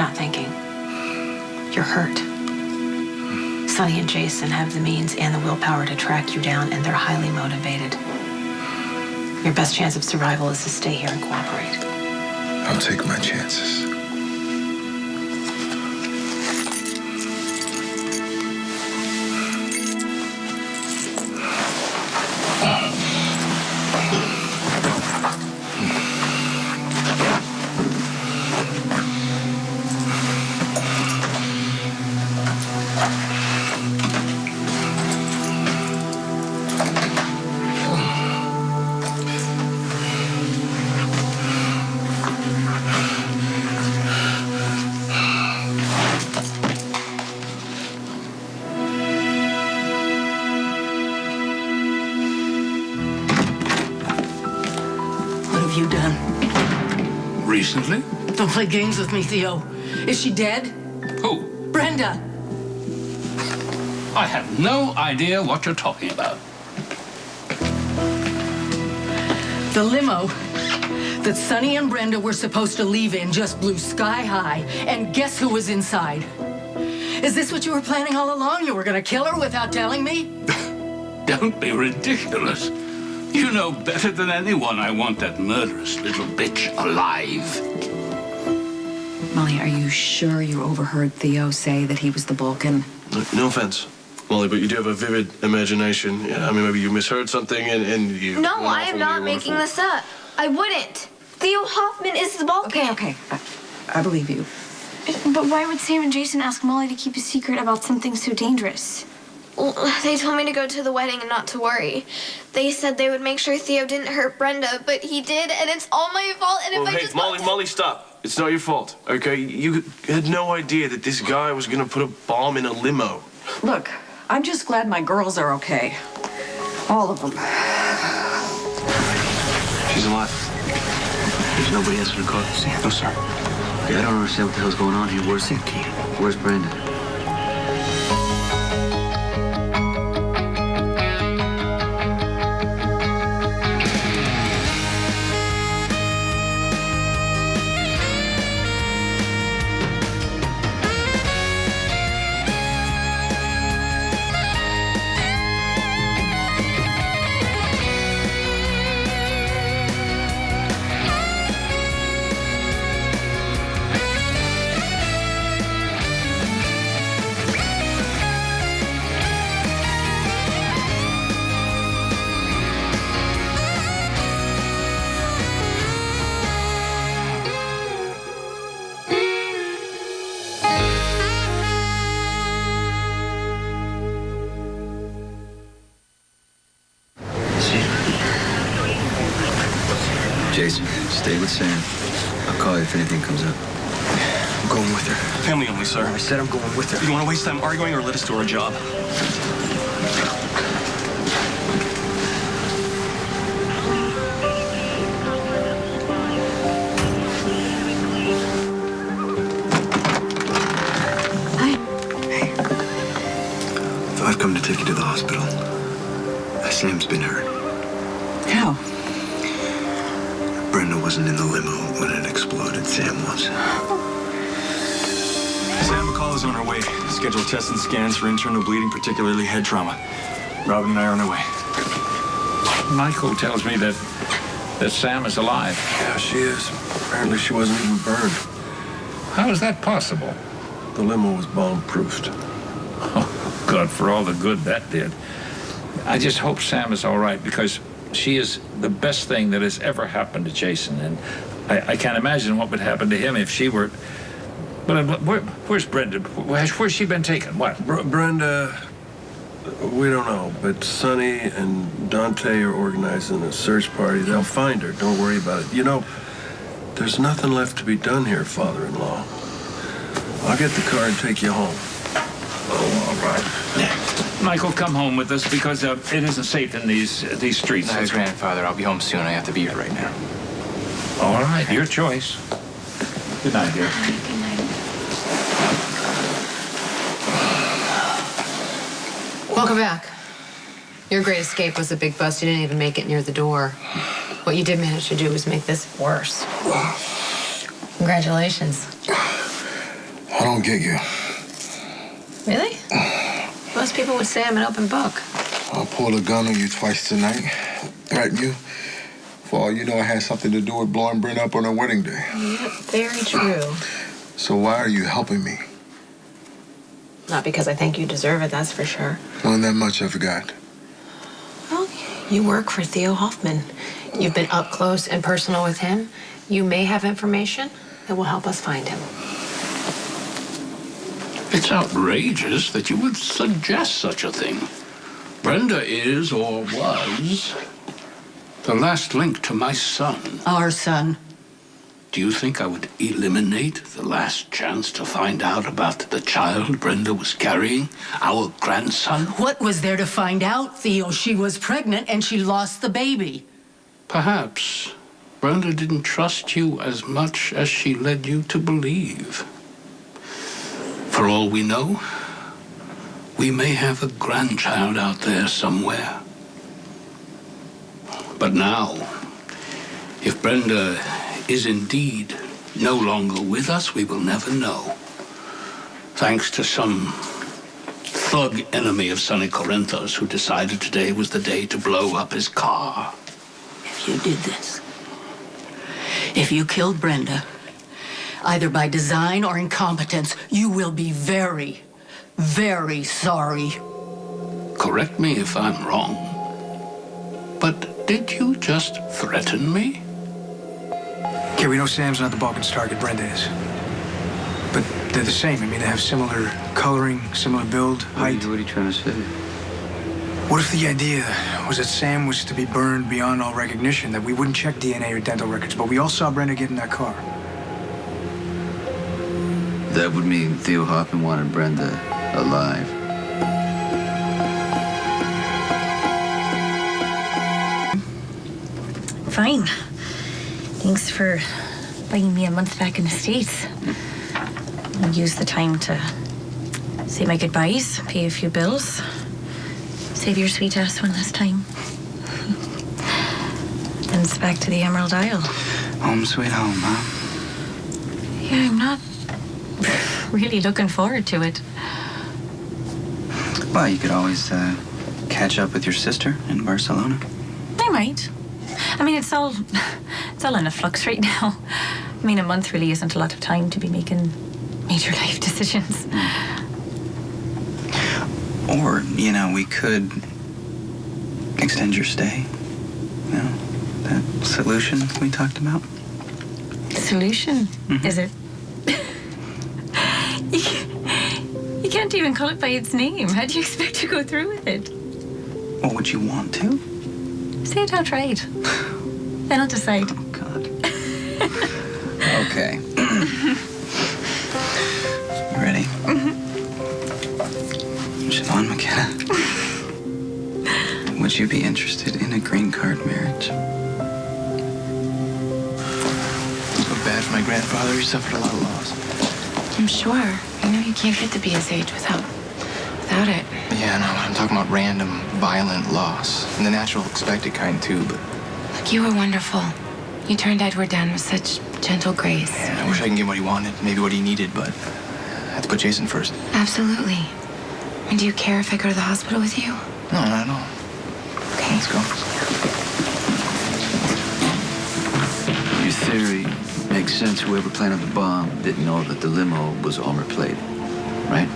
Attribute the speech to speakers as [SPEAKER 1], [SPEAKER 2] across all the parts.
[SPEAKER 1] not thinking. You're hurt. Sonny and Jason have the means and the willpower to track you down, and they're highly motivated. Your best chance of survival is to stay here and cooperate.
[SPEAKER 2] I'll take my chances.
[SPEAKER 3] You done?
[SPEAKER 4] Recently?
[SPEAKER 3] Don't play games with me, Theo. Is she dead?
[SPEAKER 4] Who?
[SPEAKER 3] Brenda.
[SPEAKER 4] I have no idea what you're talking about.
[SPEAKER 3] The limo that Sonny and Brenda were supposed to leave in just blew sky high, and guess who was inside? Is this what you were planning all along? You were gonna kill her without telling me?
[SPEAKER 4] Don't be ridiculous. You know better than anyone I want that murderous little bitch alive.
[SPEAKER 5] Molly, are you sure you overheard Theo say that he was the Vulcan?
[SPEAKER 6] No offense, Molly, but you do have a vivid imagination. I mean, maybe you misheard something and you...
[SPEAKER 7] No, I am not making this up. I wouldn't. Theo Hoffman is the Vulcan.
[SPEAKER 5] Okay. I believe you.
[SPEAKER 7] But why would Sam and Jason ask Molly to keep a secret about something so dangerous? Well, they told me to go to the wedding and not to worry. They said they would make sure Theo didn't hurt Brenda, but he did, and it's all my fault. And if I just...
[SPEAKER 6] Molly, stop. It's not your fault, okay? You had no idea that this guy was gonna put a bomb in a limo.
[SPEAKER 5] Look, I'm just glad my girls are okay. All of them.
[SPEAKER 8] She's alive. There's nobody else for the car. Sam? No, sir. Okay, I don't understand what the hell's going on here. Where's Sam? Where's Brenda? Jason, stay with Sam. I'll call you if anything comes up.
[SPEAKER 6] I'm going with her.
[SPEAKER 9] Family only, sir.
[SPEAKER 8] I said I'm going with her.
[SPEAKER 9] You want to waste time arguing or let us do our job?
[SPEAKER 5] Hi.
[SPEAKER 8] Hey. I've come to take you to the hospital. Sam's been hurt.
[SPEAKER 5] How?
[SPEAKER 8] Brenda wasn't in the limo when it exploded. Sam was.
[SPEAKER 9] Sam McCall is on her way. Scheduled tests and scans for internal bleeding, particularly head trauma. Robin and I are on our way.
[SPEAKER 4] Michael tells me that Sam is alive.
[SPEAKER 6] Yeah, she is. Apparently she wasn't even burned.
[SPEAKER 4] How is that possible?
[SPEAKER 6] The limo was bomb-proofed.
[SPEAKER 4] Oh, God, for all the good that did. I just hope Sam is all right, because she is the best thing that has ever happened to Jason, and I can't imagine what would happen to him if she were... But where's Brenda? Where's she been taken? What?
[SPEAKER 6] Brenda, we don't know, but Sonny and Dante are organizing a search party. They'll find her. Don't worry about it. You know, there's nothing left to be done here, father-in-law. I'll get the car and take you home.
[SPEAKER 4] Oh, all right. Michael, come home with us, because it isn't safe in these streets.
[SPEAKER 10] No, grandfather, I'll be home soon. I have to be here right now.
[SPEAKER 4] All right, your choice. Good night, dear.
[SPEAKER 7] Good night.
[SPEAKER 1] Welcome back. Your great escape was a big bust. You didn't even make it near the door. What you did manage to do was make this worse. Congratulations.
[SPEAKER 2] don't get you.
[SPEAKER 1] Really? Most people would say I'm an open book.
[SPEAKER 2] I'll pull a gun on you twice tonight. Threaten you. For all you know, I had something to do with blowing Brenda up on her wedding day.
[SPEAKER 1] Yep, very true.
[SPEAKER 2] So why are you helping me?
[SPEAKER 1] Not because I think you deserve it, that's for sure.
[SPEAKER 2] Wasn't that much I forgot.
[SPEAKER 1] Well, you work for Theo Hoffman. You've been up close and personal with him. You may have information that will help us find him.
[SPEAKER 11] It's outrageous that you would suggest such a thing. Brenda is, or was, the last link to my son.
[SPEAKER 3] Our son.
[SPEAKER 11] Do you think I would eliminate the last chance to find out about the child Brenda was carrying, our grandson?
[SPEAKER 3] What was there to find out, Theo? She was pregnant and she lost the baby.
[SPEAKER 11] Perhaps Brenda didn't trust you as much as she led you to believe. For all we know, we may have a grandchild out there somewhere. But now, if Brenda is indeed no longer with us, we will never know. Thanks to some thug enemy of Sonny Corinthos who decided today was the day to blow up his car.
[SPEAKER 3] If you did this, if you killed Brenda, either by design or incompetence, you will be very, very sorry.
[SPEAKER 11] Correct me if I'm wrong, but did you just threaten me?
[SPEAKER 10] Okay, we know Sam's not the Balkans target, Brenda is. But they're the same. I mean, they have similar coloring, similar build, height.
[SPEAKER 8] What are you trying to say?
[SPEAKER 10] What if the idea was that Sam was to be burned beyond all recognition, that we wouldn't check DNA or dental records, but we all saw Brenda get in that car?
[SPEAKER 8] That would mean Theo Hoffman wanted Brenda alive.
[SPEAKER 12] Fine. Thanks for buying me a month back in the States. I'll use the time to say my goodbyes, pay a few bills, save your sweet ass one last time. Then it's back to the Emerald Isle.
[SPEAKER 8] Home sweet home, huh?
[SPEAKER 12] Yeah, I'm not really looking forward to it.
[SPEAKER 8] Well, you could always catch up with your sister in Barcelona.
[SPEAKER 12] I might. I mean, it's all in a flux right now. I mean, a month really isn't a lot of time to be making major life decisions.
[SPEAKER 8] Or, you know, we could extend your stay. You know, that solution we talked about.
[SPEAKER 12] Solution, is it? You can't even call it by its name. How do you expect to go through with it?
[SPEAKER 8] Well, would you want to?
[SPEAKER 12] Say it outright. Then I'll decide.
[SPEAKER 8] Oh, God. Okay. You ready? Siobhan McKenna, would you be interested in a green card marriage?
[SPEAKER 10] So bad for my grandfather. He suffered a lot of loss.
[SPEAKER 13] I'm sure. You know, you can't get to be his age without it.
[SPEAKER 10] Yeah, no, I'm talking about random, violent loss. And the natural, expected kind, too, but...
[SPEAKER 13] Look, you were wonderful. You turned Edward down with such gentle grace.
[SPEAKER 10] Man, I wish I could get what he wanted, maybe what he needed, but I have to put Jason first.
[SPEAKER 13] Absolutely. I mean, do you care if I go to the hospital with you?
[SPEAKER 10] No, not at all.
[SPEAKER 13] Okay.
[SPEAKER 10] Let's go.
[SPEAKER 8] Your theory makes sense. Whoever planted the bomb didn't know that the limo was armor-plated, right?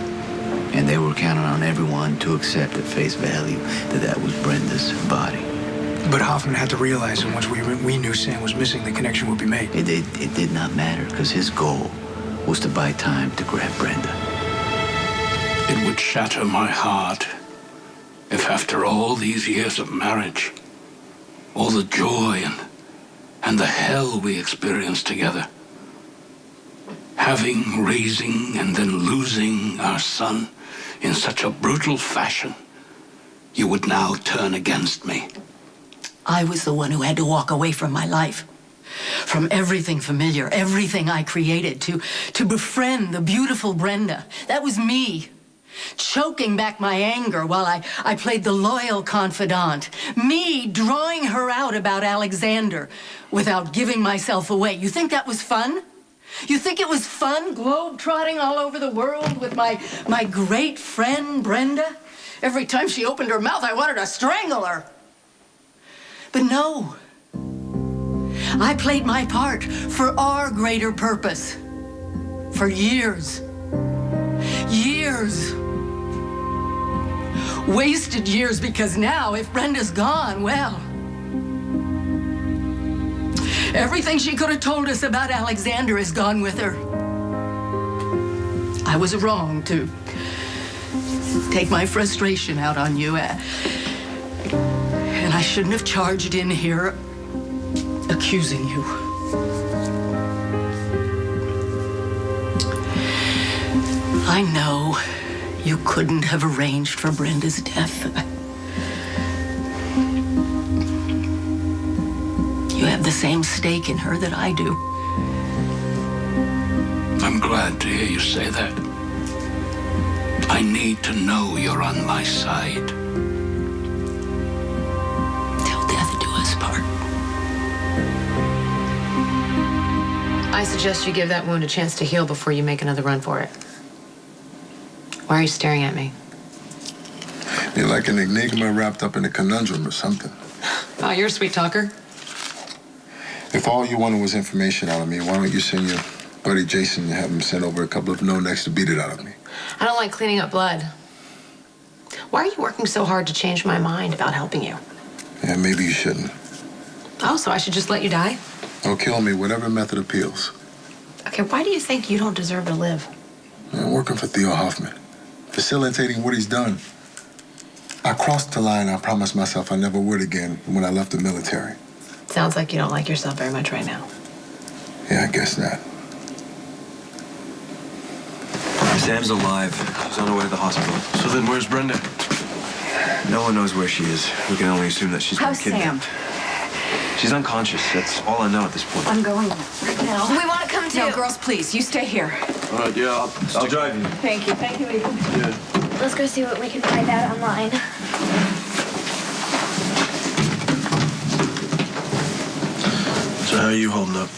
[SPEAKER 8] And they were counting on everyone to accept at face value that that was Brenda's body.
[SPEAKER 10] But Hoffman had to realize that once we knew Sam was missing, the connection would be made.
[SPEAKER 8] It did not matter, because his goal was to buy time to grab Brenda.
[SPEAKER 11] It would shatter my heart if after all these years of marriage, all the joy and the hell we experienced together, having, raising, and then losing our son in such a brutal fashion, you would now turn against me.
[SPEAKER 3] I was the one who had to walk away from my life, from everything familiar, everything I created, to befriend the beautiful Brenda. That was me, choking back my anger while I played the loyal confidant. Me drawing her out about Alexander without giving myself away. You think that was fun? You think it was fun globe-trotting all over the world with my great friend, Brenda? Every time she opened her mouth, I wanted to strangle her. But no. I played my part for our greater purpose. For years. Years. Wasted years, because now, if Brenda's gone, well, everything she could have told us about Alexander is gone with her. I was wrong to take my frustration out on you, and I shouldn't have charged in here accusing you. I know you couldn't have arranged for Brenda's death. You have the same stake in her that I do.
[SPEAKER 11] I'm glad to hear you say that. I need to know you're on my side.
[SPEAKER 3] Till death do us part.
[SPEAKER 1] I suggest you give that wound a chance to heal before you make another run for it. Why are you staring at me?
[SPEAKER 2] You're like an enigma wrapped up in a conundrum or something.
[SPEAKER 1] Oh, you're a sweet talker.
[SPEAKER 2] If all you wanted was information out of me, why don't you send your buddy Jason and have him send over a couple of no-necks to beat it out of me?
[SPEAKER 1] I don't like cleaning up blood. Why are you working so hard to change my mind about helping you?
[SPEAKER 2] Yeah, maybe you shouldn't.
[SPEAKER 1] Oh, so I should just let you die?
[SPEAKER 2] Or kill me, whatever method appeals.
[SPEAKER 1] Okay, why do you think you don't deserve to live?
[SPEAKER 2] I'm working for Theo Hoffman, facilitating what he's done. I crossed the line I promised myself I never would again when I left the military.
[SPEAKER 1] Sounds like you don't like yourself very much right now.
[SPEAKER 2] Yeah, I guess not.
[SPEAKER 9] Sam's alive. She's on her way to the hospital.
[SPEAKER 6] So then where's Brenda?
[SPEAKER 9] No one knows where she is. We can only assume that she's been
[SPEAKER 5] How's
[SPEAKER 9] kidnapped. She's unconscious. That's all I know at this point.
[SPEAKER 5] I'm going right now.
[SPEAKER 7] We want to come too.
[SPEAKER 5] No, girls, please, you stay here.
[SPEAKER 6] All right, yeah,
[SPEAKER 9] I'll drive you.
[SPEAKER 5] Thank you. Thank you, Ethan.
[SPEAKER 6] Good.
[SPEAKER 7] Let's go see what we can find out online.
[SPEAKER 6] So how are you holding up?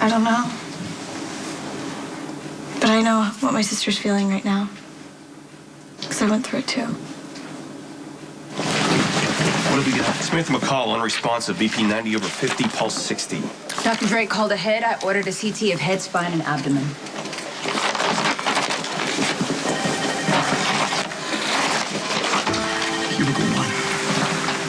[SPEAKER 13] I don't know. But I know what my sister's feeling right now. Because I went through it too.
[SPEAKER 14] What have we got? Samantha McCall, unresponsive, BP 90 over 50, pulse 60.
[SPEAKER 5] Dr. Drake called ahead. I ordered a CT of head, spine, and abdomen.
[SPEAKER 10] Cubicle 1.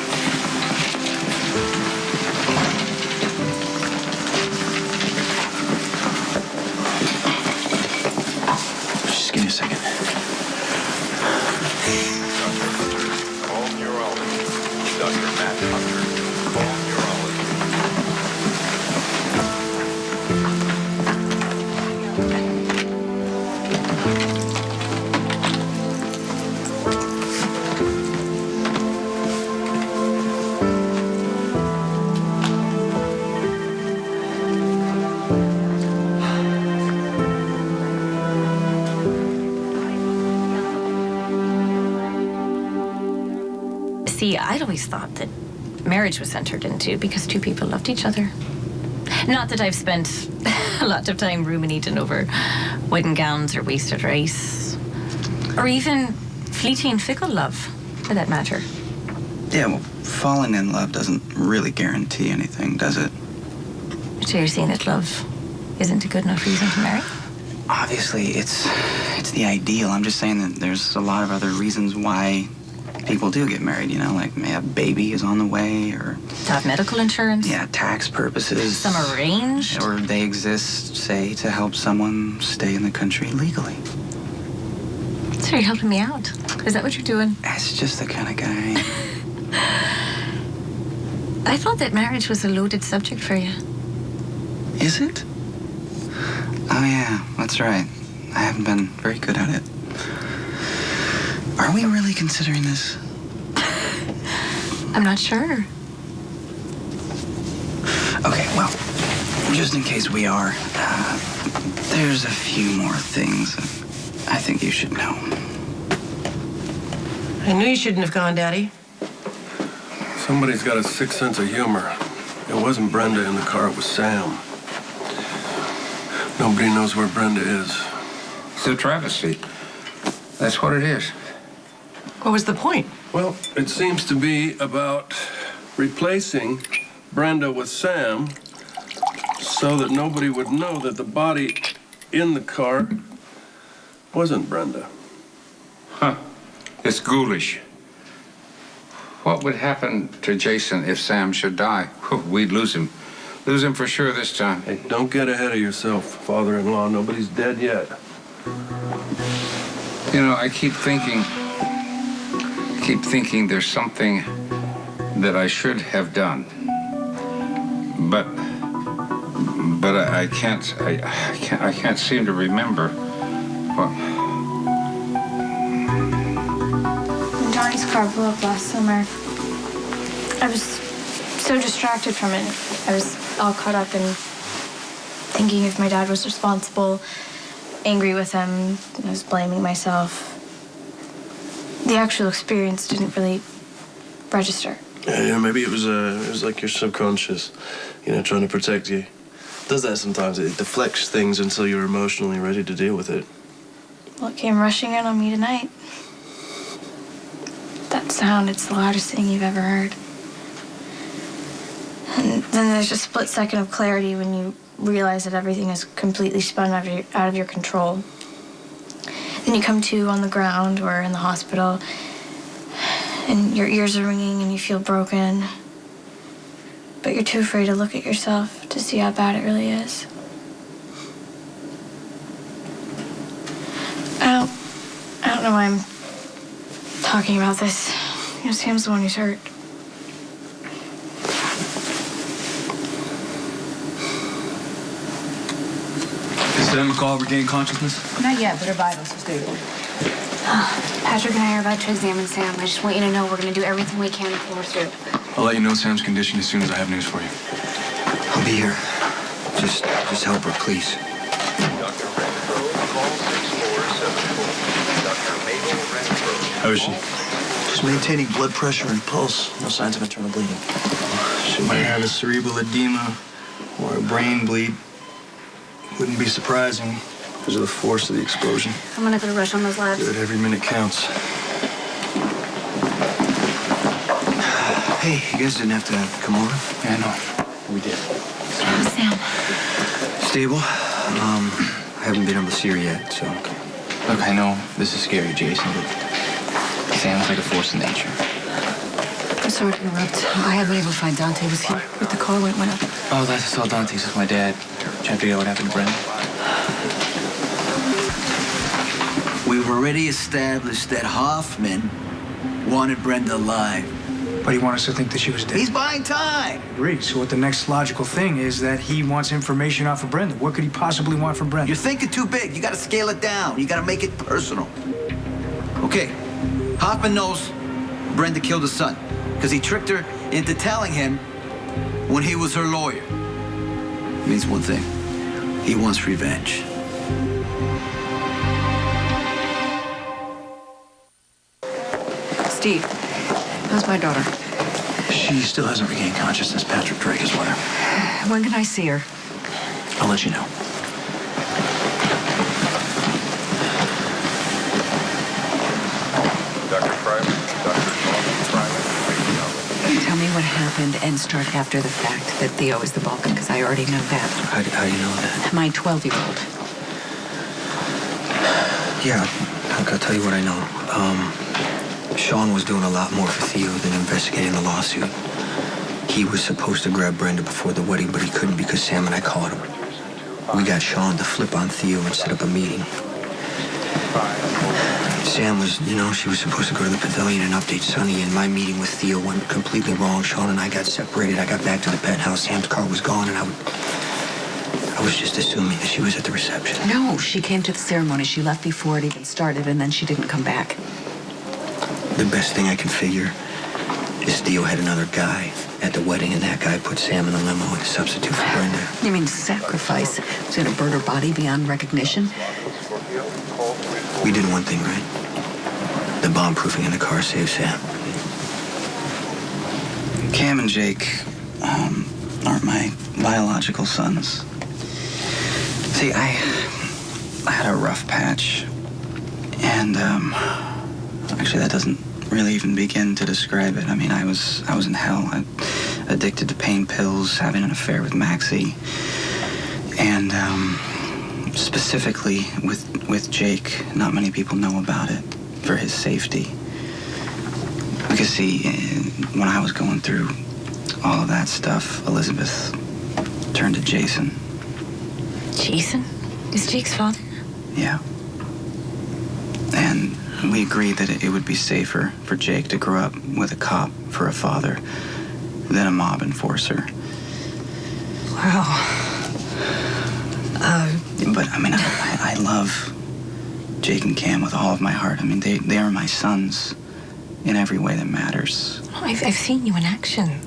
[SPEAKER 14] Just give me a second.
[SPEAKER 15] Call neurology. Dr. Matt Hunter. Call neurology.
[SPEAKER 12] See, I'd always thought that marriage was entered into because two people loved each other. Not that I've spent a lot of time ruminating over wedding gowns or wasted rice, or even fleeting fickle love, for that matter.
[SPEAKER 16] Yeah, well, falling in love doesn't really guarantee anything, does it?
[SPEAKER 12] So you're saying that love isn't a good enough reason to marry?
[SPEAKER 16] Obviously, it's the ideal. I'm just saying that there's a lot of other reasons why people do get married, you know, like maybe a baby is on the way, or
[SPEAKER 12] To have medical insurance?
[SPEAKER 16] yeah, tax purposes.
[SPEAKER 12] Some arranged?
[SPEAKER 16] Or they exist, say, to help someone stay in the country legally.
[SPEAKER 12] So you're helping me out. Is that what you're doing?
[SPEAKER 16] That's just the kind of guy.
[SPEAKER 12] I thought that marriage was a loaded subject for you.
[SPEAKER 16] Is it? Oh, yeah, that's right. I haven't been very good at it. Are we really considering this?
[SPEAKER 12] I'm not sure.
[SPEAKER 16] Okay, well, just in case we are, there's a few more things that I think you should know.
[SPEAKER 17] I knew you shouldn't have gone, Daddy.
[SPEAKER 6] Somebody's got a sick sense of humor. It wasn't Brenda in the car, it was Sam. Nobody knows where Brenda is.
[SPEAKER 18] It's a travesty. That's what it is.
[SPEAKER 17] What was the point?
[SPEAKER 6] Well, it seems to be about replacing Brenda with Sam so that nobody would know that the body in the car wasn't Brenda.
[SPEAKER 18] Huh. It's ghoulish. What would happen to Jason if Sam should die? We'd lose him. Lose him for sure this time.
[SPEAKER 6] Hey, don't get ahead of yourself, father-in-law. Nobody's dead yet.
[SPEAKER 18] You know, I keep thinking there's something that I should have done. But I can't seem to remember. What?
[SPEAKER 7] When Donnie's car blew up last summer, I was so distracted from it. I was all caught up in thinking if my dad was responsible, angry with him. I was blaming myself. The actual experience didn't really register.
[SPEAKER 6] Yeah, maybe it was like your subconscious, trying to protect you. It does that sometimes. It deflects things until you're emotionally ready to deal with it.
[SPEAKER 7] Well, it came rushing in on me tonight. That sound, it's the loudest thing you've ever heard. And then there's a split second of clarity when you realize that everything is completely spun out of your control. Then you come to on the ground or in the hospital, and your ears are ringing and you feel broken. But you're too afraid to look at yourself to see how bad it really is. I don't know why I'm talking about this. Sam's the one who's hurt.
[SPEAKER 10] Has McCall regained consciousness?
[SPEAKER 5] Not yet, but her vitals are stable.
[SPEAKER 19] Patrick and I are about to examine Sam. I just want you to know we're going to do everything we can to pull her through.
[SPEAKER 10] I'll let you know Sam's condition as soon as I have news for you.
[SPEAKER 8] I'll be here. Just help her, please.
[SPEAKER 9] How is she?
[SPEAKER 20] She's maintaining blood pressure and pulse. No signs of internal bleeding. She might have a cerebral edema or a brain bleed. Wouldn't be surprising because of the force of the explosion.
[SPEAKER 19] I'm going to put a rush on those labs.
[SPEAKER 20] Good, every minute counts.
[SPEAKER 8] Hey, you guys didn't have to come over.
[SPEAKER 10] Yeah, I know. We did.
[SPEAKER 19] How's Sam?
[SPEAKER 8] Stable. I haven't been able to see her yet, so.
[SPEAKER 10] Look, I know this is scary, Jason, but Sam's like a force of nature.
[SPEAKER 5] I'm sorry to interrupt. I haven't been able to find Dante. Was he with the car when it went up?
[SPEAKER 10] Oh, last I saw Dante's with my dad. Trying to figure out what happened to Brenda.
[SPEAKER 8] We've already established that Hoffman wanted Brenda alive.
[SPEAKER 10] But he wanted us to think that she was dead.
[SPEAKER 8] He's buying time.
[SPEAKER 10] Agreed. So what the next logical thing is that he wants information off of Brenda. What could he possibly want from Brenda?
[SPEAKER 8] You're thinking too big. You gotta scale it down. You gotta make it personal. Okay, Hoffman knows Brenda killed his son because he tricked her into telling him when he was her lawyer. It means one thing. He wants revenge.
[SPEAKER 5] Steve, how's my daughter?
[SPEAKER 20] She still hasn't regained consciousness. Patrick Drake is with her.
[SPEAKER 5] When can I see her?
[SPEAKER 20] I'll let you know.
[SPEAKER 15] Dr. Fryman, Dr. Fryman.
[SPEAKER 5] Tell me what happened and start after the fact that Theo is the Balkan, because I already know that.
[SPEAKER 8] How do you know that?
[SPEAKER 5] My 12-year-old.
[SPEAKER 8] Yeah, I'll tell you what I know. Sean was doing a lot more for Theo than investigating the lawsuit. He was supposed to grab Brenda before the wedding, but he couldn't because Sam and I caught him. We got Sean to flip on Theo and set up a meeting. Sam was, she was supposed to go to the pavilion and update Sonny, and my meeting with Theo went completely wrong. Sean and I got separated. I got back to the penthouse. Sam's car was gone, and I was just assuming that she was at the reception.
[SPEAKER 5] No, she came to the ceremony. She left before it even started, and then she didn't come back.
[SPEAKER 8] The best thing I can figure is Theo had another guy at the wedding, and that guy put Sam in the limo as a substitute for Brenda.
[SPEAKER 5] You mean sacrifice? Was it a burn her body beyond recognition?
[SPEAKER 8] We did one thing right. The bomb-proofing in the car saved Sam.
[SPEAKER 16] Cam and Jake aren't my biological sons. See, I had a rough patch. And, actually, that doesn't really even begin to describe it. I mean, I was in hell. Addicted to pain pills, having an affair with Maxie. And, specifically with Jake, not many people know about it for his safety. Because, see, when I was going through all of that stuff, Elizabeth turned to Jason.
[SPEAKER 12] Jason? Is Jake's father?
[SPEAKER 16] Yeah. And we agreed that it would be safer for Jake to grow up with a cop for a father than a mob enforcer.
[SPEAKER 12] Wow.
[SPEAKER 16] But, I mean, I love Jake and Cam with all of my heart. I mean, they are my sons in every way that matters.
[SPEAKER 12] Oh, I've seen you in action.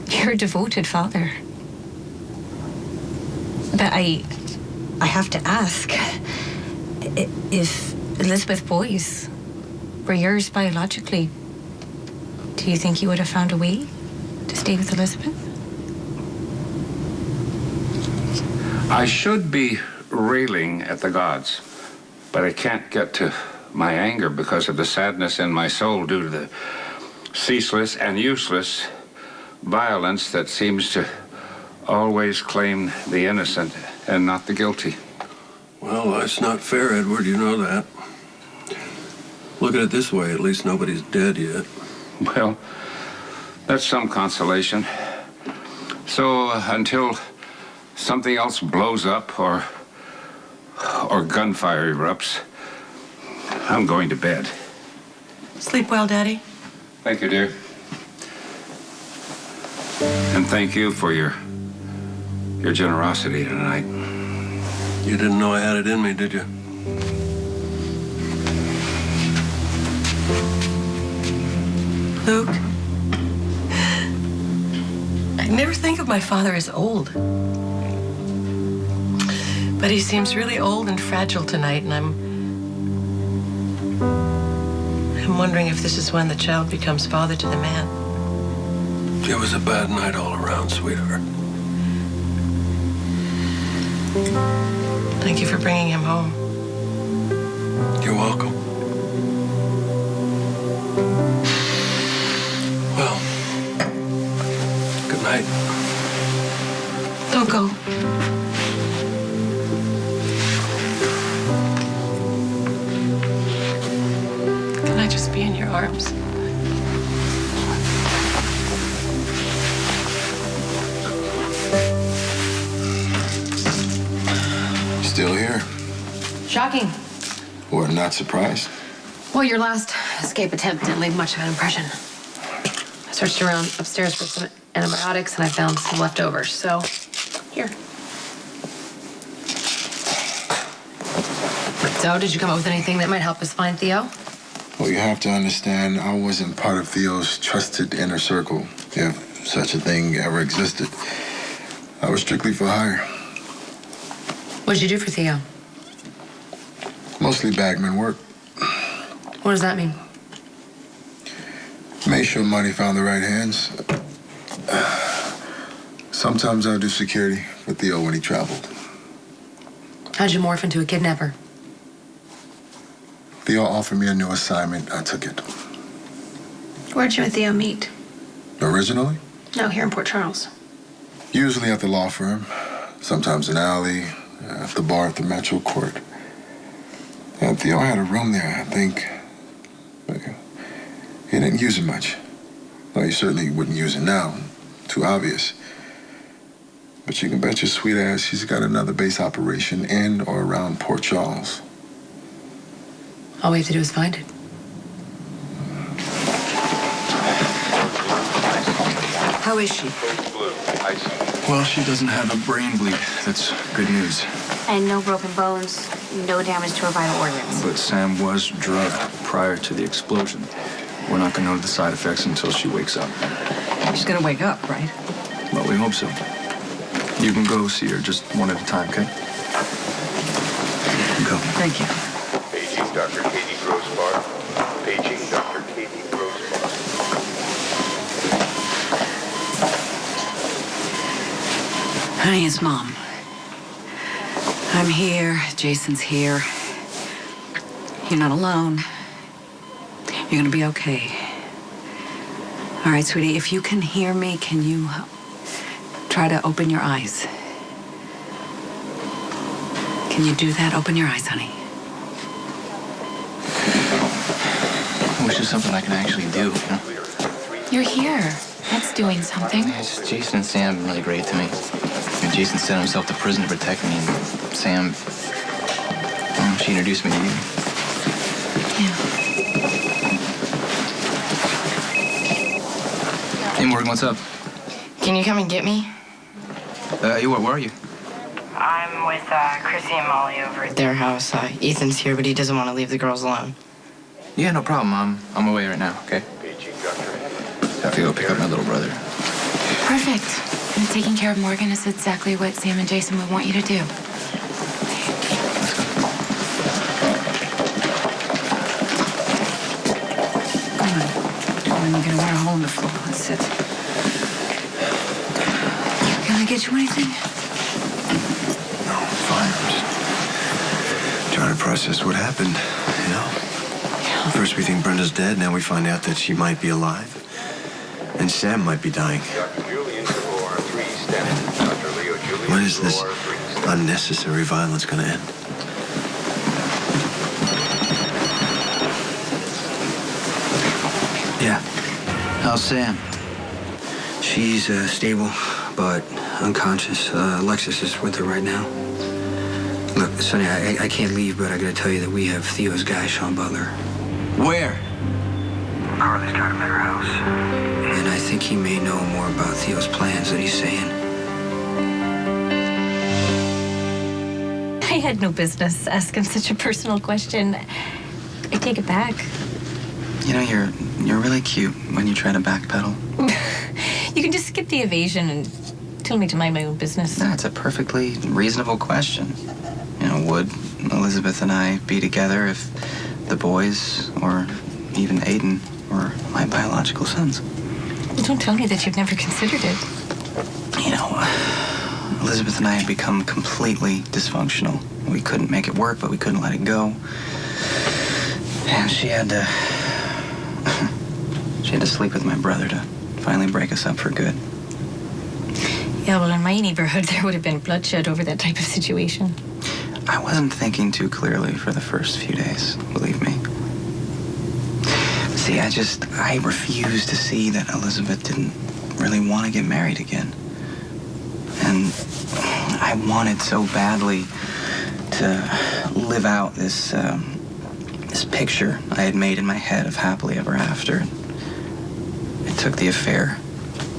[SPEAKER 12] You're a devoted father. But I have to ask, if Elizabeth Boyes were yours biologically, do you think you would have found a way to stay with Elizabeth?
[SPEAKER 18] I should be railing at the gods, but I can't get to my anger because of the sadness in my soul due to the ceaseless and useless violence that seems to always claim the innocent and not the guilty.
[SPEAKER 6] Well, that's not fair, Edward. You know that. Look at it this way. At least nobody's dead yet.
[SPEAKER 18] Well, that's some consolation. So until something else blows up or gunfire erupts, I'm going to bed.
[SPEAKER 17] Sleep well, Daddy.
[SPEAKER 18] Thank you, dear. And thank you for your generosity tonight.
[SPEAKER 6] You didn't know I had it in me, did you?
[SPEAKER 17] Luke, I never think of my father as old. But he seems really old and fragile tonight, and I'm wondering if this is when the child becomes father to the man.
[SPEAKER 6] It was a bad night all around, sweetheart.
[SPEAKER 17] Thank you for bringing him home.
[SPEAKER 6] You're welcome. Well, good night.
[SPEAKER 17] Don't go. Can I just be in your arms?
[SPEAKER 2] Still here.
[SPEAKER 1] Shocking.
[SPEAKER 2] Or not surprised.
[SPEAKER 1] Well, your last escape attempt didn't leave much of an impression. I searched around upstairs for some antibiotics and I found some leftovers. So, here. So, did you come up with anything that might help us find Theo?
[SPEAKER 2] Well, you have to understand, I wasn't part of Theo's trusted inner circle, if such a thing ever existed. I was strictly for hire.
[SPEAKER 1] What did you do for Theo?
[SPEAKER 2] Mostly bagman work.
[SPEAKER 1] What does that mean?
[SPEAKER 2] Made sure money found the right hands. Sometimes I do security for Theo when he traveled.
[SPEAKER 1] How'd you morph into a kidnapper?
[SPEAKER 2] Theo offered me a new assignment. I took it.
[SPEAKER 1] Where'd you and Theo meet?
[SPEAKER 2] Originally?
[SPEAKER 1] No, here in Port Charles.
[SPEAKER 2] Usually at the law firm. Sometimes an alley, at the bar at the Metro Court. And Theo had a room there, I think. But he didn't use it much. Well, he certainly wouldn't use it now. Too obvious. But you can bet your sweet ass he's got another base operation in or around Port Charles.
[SPEAKER 1] All we have to do is find it.
[SPEAKER 17] How is she?
[SPEAKER 20] Well, she doesn't have a brain bleed. That's good news.
[SPEAKER 19] And no broken bones, no damage to her vital organs.
[SPEAKER 20] But Sam was drugged prior to the explosion. We're not going to know the side effects until she wakes up.
[SPEAKER 17] She's gonna wake up, right?
[SPEAKER 20] Well, we hope so. You can go see her just one at a time, okay? Go.
[SPEAKER 17] Thank you.
[SPEAKER 15] Paging Dr. Katie Grossbar. Paging Dr. Katie Grossbar.
[SPEAKER 5] Honey, it's Mom. I'm here. Jason's here. You're not alone. You're gonna be okay. All right, sweetie, if you can hear me, can you try to open your eyes? Can you do that? Open your eyes, honey.
[SPEAKER 16] I wish it was something I can actually do, you know?
[SPEAKER 13] You're here. That's doing something.
[SPEAKER 16] Jason and Sam have been really great to me. Jason sent himself to prison to protect me, and Sam, she introduced me to you. Hey, Morgan, what's up?
[SPEAKER 17] Can you come and get me?
[SPEAKER 16] Where are you?
[SPEAKER 17] I'm with Chrissy and Molly over at their house. Ethan's here, but he doesn't want to leave the girls alone.
[SPEAKER 16] Yeah, no problem. I'm away right now, okay? I have to go pick up my little brother.
[SPEAKER 13] Perfect. And taking care of Morgan is exactly what Sam and Jason would want you to do.
[SPEAKER 5] Come on, you're gonna want a hole in the floor. Let's sit. Can I get you anything?
[SPEAKER 6] No, I'm fine. I'm just trying to process what happened, you know? First we think Brenda's dead, now we find out that she might be alive. And Sam might be dying. When is this unnecessary violence gonna end?
[SPEAKER 10] Yeah. How's Sam? She's stable, but unconscious. Alexis is with her right now. Look, Sonny, I can't leave, but I gotta tell you that we have Theo's guy, Sean Butler.
[SPEAKER 16] Where?
[SPEAKER 10] Harley's got him at her house. And I think he may know more about Theo's plans than he's saying.
[SPEAKER 12] I had no business asking such a personal question. I take it back.
[SPEAKER 16] You know, you're really cute when you try to backpedal.
[SPEAKER 12] You can just skip the evasion and tell me to mind my own business.
[SPEAKER 16] No, it's a perfectly reasonable question. You know, would Elizabeth and I be together if the boys, or even Aiden, were my biological sons?
[SPEAKER 12] Well, don't tell me that you've never considered it.
[SPEAKER 16] You know, Elizabeth and I had become completely dysfunctional. We couldn't make it work, but we couldn't let it go. And she had to sleep with my brother to finally break us up for good.
[SPEAKER 12] Yeah, well, in my neighborhood, there would have been bloodshed over that type of situation.
[SPEAKER 16] I wasn't thinking too clearly for the first few days, believe me. See, I refused to see that Elizabeth didn't really want to get married again. And I wanted so badly to live out this picture I had made in my head of happily ever after. It took the affair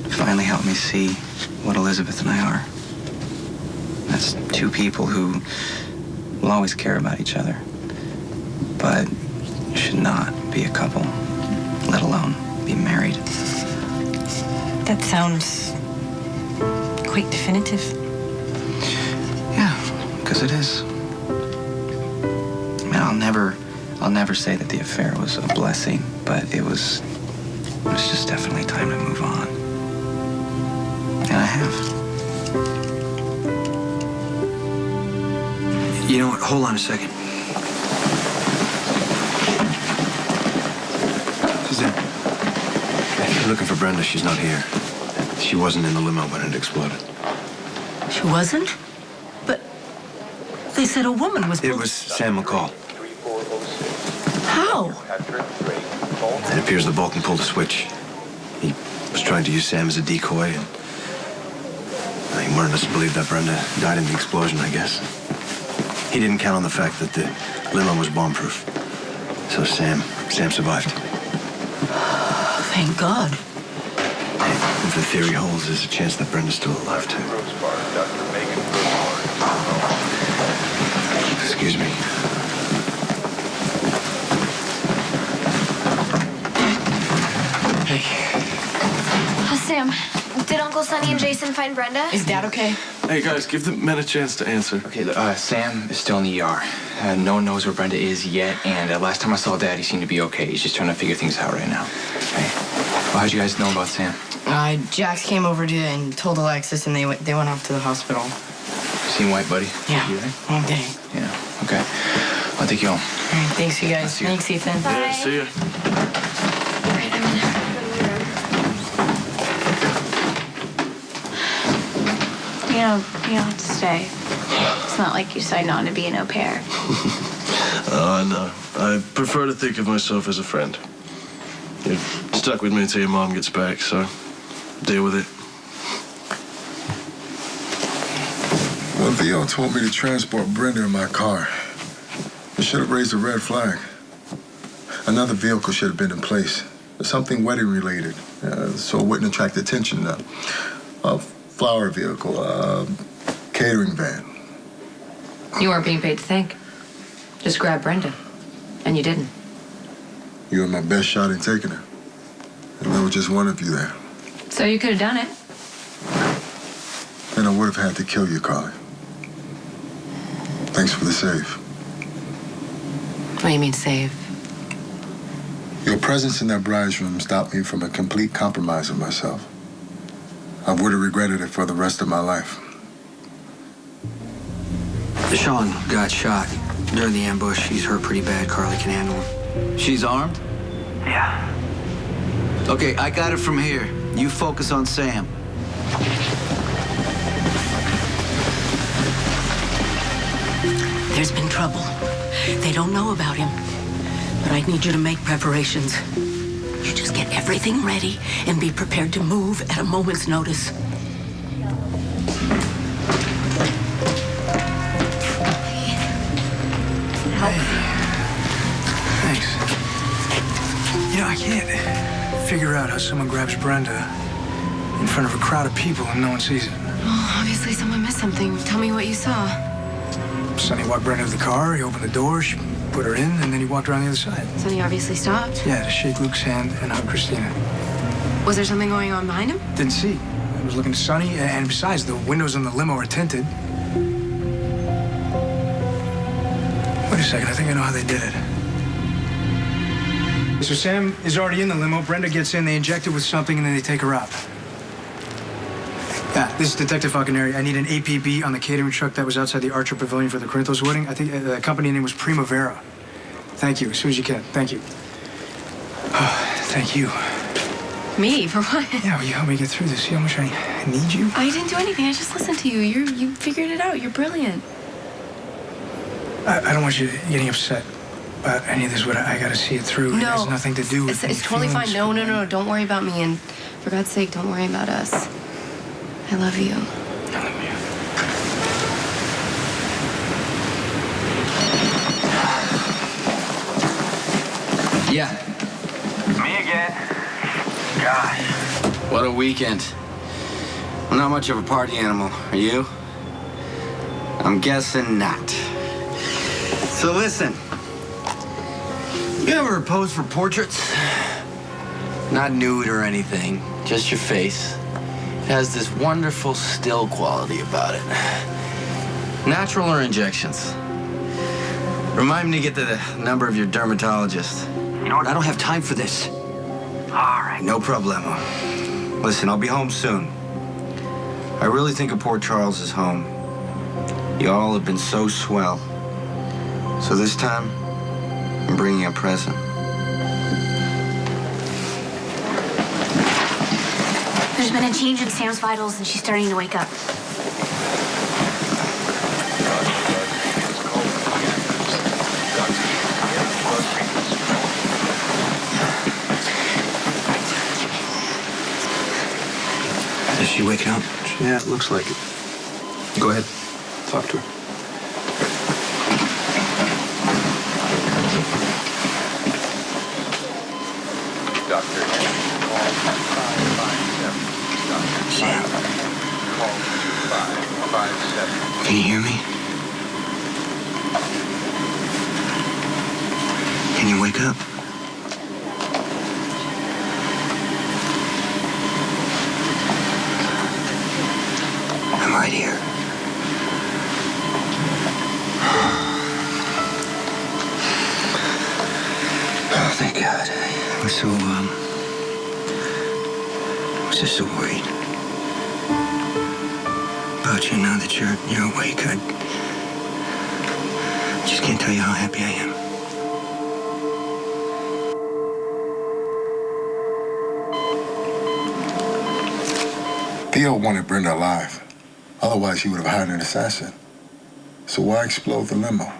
[SPEAKER 16] to finally help me see what Elizabeth and I are. That's two people who will always care about each other, but should not be a couple, let alone be married.
[SPEAKER 12] That sounds quite definitive.
[SPEAKER 16] Yeah, because it is. I mean, I'll never say that the affair was a blessing, but it was just definitely time to move on. And I have.
[SPEAKER 10] You know what? Hold on a second.
[SPEAKER 6] Suzanne. If you're looking for Brenda, she's not here. She wasn't in the limo when it exploded.
[SPEAKER 3] She wasn't? But they said a woman was...
[SPEAKER 6] It was Sam McCall.
[SPEAKER 3] How?
[SPEAKER 6] It appears the Vulcan pulled a switch. He was trying to use Sam as a decoy, and he wanted us to believe that Brenda died in the explosion, I guess. He didn't count on the fact that the limo was bomb-proof. So Sam survived.
[SPEAKER 3] Thank God.
[SPEAKER 6] If the theory holds, there's a chance that Brenda's still alive, too. Excuse me.
[SPEAKER 7] Sam, did Uncle Sonny and Jason find Brenda?
[SPEAKER 17] Is Dad okay?
[SPEAKER 6] Hey, guys, give the men a chance to answer.
[SPEAKER 21] Okay, Sam is still in the ER. No one knows where Brenda is yet, and last time I saw Dad, he seemed to be okay. He's just trying to figure things out right now. Okay. Well, how'd you guys know about Sam?
[SPEAKER 17] Jax came over and told Alexis, and they went off to the hospital.
[SPEAKER 21] Seen White, buddy?
[SPEAKER 17] Yeah.
[SPEAKER 21] You there?
[SPEAKER 17] All day.
[SPEAKER 21] Yeah. Okay. I'll take you home.
[SPEAKER 17] All right. Thanks, you guys. Thanks, Ethan.
[SPEAKER 6] Yeah, see ya.
[SPEAKER 19] You don't have to stay. It's not like you signed on to be an au pair.
[SPEAKER 6] Oh, no. I prefer to think of myself as a friend. You've stuck with me until your mom gets back, so deal with it.
[SPEAKER 2] Well, Theo told me to transport Brenda in my car. It should have raised a red flag. Another vehicle should have been in place. Something wedding related, so it wouldn't attract attention. A flower vehicle, a catering van.
[SPEAKER 1] You weren't being paid to think. Just grab Brenda. And you didn't.
[SPEAKER 2] You were my best shot in taking her. And there was just one of you there.
[SPEAKER 1] So you could have done it.
[SPEAKER 2] And I would have had to kill you, Carly. Thanks for the save.
[SPEAKER 1] What do you mean save?
[SPEAKER 2] Your presence in that bride's room stopped me from a complete compromise of myself. I would have regretted it for the rest of my life.
[SPEAKER 10] Sean got shot during the ambush. He's hurt pretty bad. Carly can handle him.
[SPEAKER 8] She's armed?
[SPEAKER 10] Yeah.
[SPEAKER 8] Okay, I got it from here. You focus on Sam.
[SPEAKER 3] There's been trouble. They don't know about him. But I need you to make preparations. You just get everything ready and be prepared to move at a moment's notice.
[SPEAKER 20] Thanks. You know, I can't figure out how someone grabs Brenda in front of a crowd of people and no one sees it.
[SPEAKER 13] Well, obviously someone missed something. Tell me what you saw.
[SPEAKER 20] Sonny walked Brenda to the car, he opened the door, she put her in, and then he walked around the other side.
[SPEAKER 13] Sonny obviously stopped.
[SPEAKER 20] Yeah, to shake Luke's hand and hug Christina.
[SPEAKER 13] Was there something going on behind him?
[SPEAKER 20] Didn't see. I was looking to Sonny, and besides, the windows in the limo are tinted. Wait a second, I think I know how they did it. So Sam is already in the limo, Brenda gets in, they inject her with something, and then they take her out. Yeah, this is Detective Falconeri. I need an APB on the catering truck that was outside the Archer Pavilion for the Corinthos wedding. I think the company name was Primavera. Thank you, as soon as you can. Thank you. Thank you.
[SPEAKER 13] Me? For what?
[SPEAKER 20] Yeah, will you help me get through this? See how much I need you?
[SPEAKER 13] I didn't do anything. I just listened to you. You figured it out. You're brilliant.
[SPEAKER 20] I don't want you getting upset about any of this, but I gotta see it through.
[SPEAKER 13] No.
[SPEAKER 20] It has nothing to do with
[SPEAKER 13] It's totally fine. No. Don't worry about me. And for God's sake, don't worry about us. I love you.
[SPEAKER 20] I love you.
[SPEAKER 8] Yeah.
[SPEAKER 4] Me again. Gosh.
[SPEAKER 8] What a weekend. I'm not much of a party animal. Are you? I'm guessing not. So listen. You ever pose for portraits? Not nude or anything, just your face. It has this wonderful still quality about it. Natural or injections? Remind me to get the number of your dermatologist.
[SPEAKER 10] You know what? I don't have time for this.
[SPEAKER 8] All right. No problemo. Listen, I'll be home soon. I really think of Port Charles as home. Y'all have been so swell. So this time, I'm bringing a present.
[SPEAKER 19] There's been a change in Sam's vitals and she's starting to wake up.
[SPEAKER 10] Is she waking up?
[SPEAKER 20] Yeah, it looks like it. Go ahead. Talk to her.
[SPEAKER 15] Dr.
[SPEAKER 10] Sam.
[SPEAKER 15] Call 2557.
[SPEAKER 10] Can you hear me? Can you wake up? I'm right here. Oh, thank God. I was just so worried. But about you now that you're awake. I just can't tell you how happy I am.
[SPEAKER 2] Theo wanted Brenda alive. Otherwise, he would have hired an assassin. So why explode the limo?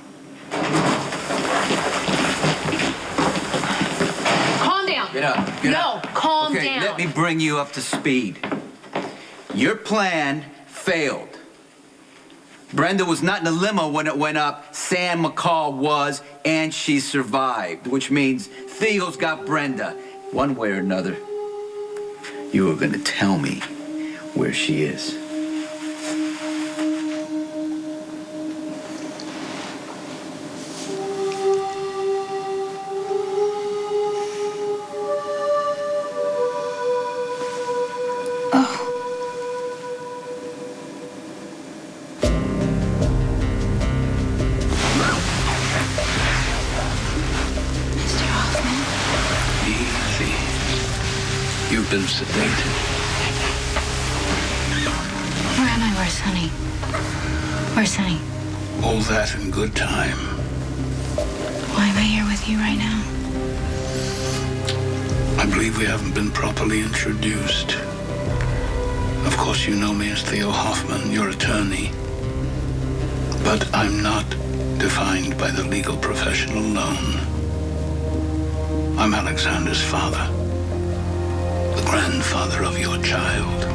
[SPEAKER 1] Calm down.
[SPEAKER 8] Get up.
[SPEAKER 1] No, calm
[SPEAKER 8] okay,
[SPEAKER 1] down.
[SPEAKER 8] let me bring you up to speed. Your plan failed. Brenda was not in the limo when it went up. Sam McCall was, and she survived, which means Theo's got Brenda. One way or another, you are going to tell me where she is.
[SPEAKER 18] You've been sedated.
[SPEAKER 19] Where am I? Where's Sonny? Where's Sonny?
[SPEAKER 18] All that in good time.
[SPEAKER 19] Why am I here with you right now?
[SPEAKER 18] I believe we haven't been properly introduced. Of course, you know me as Theo Hoffman, your attorney. But I'm not defined by the legal profession alone. I'm Alexander's father, the grandfather of your child.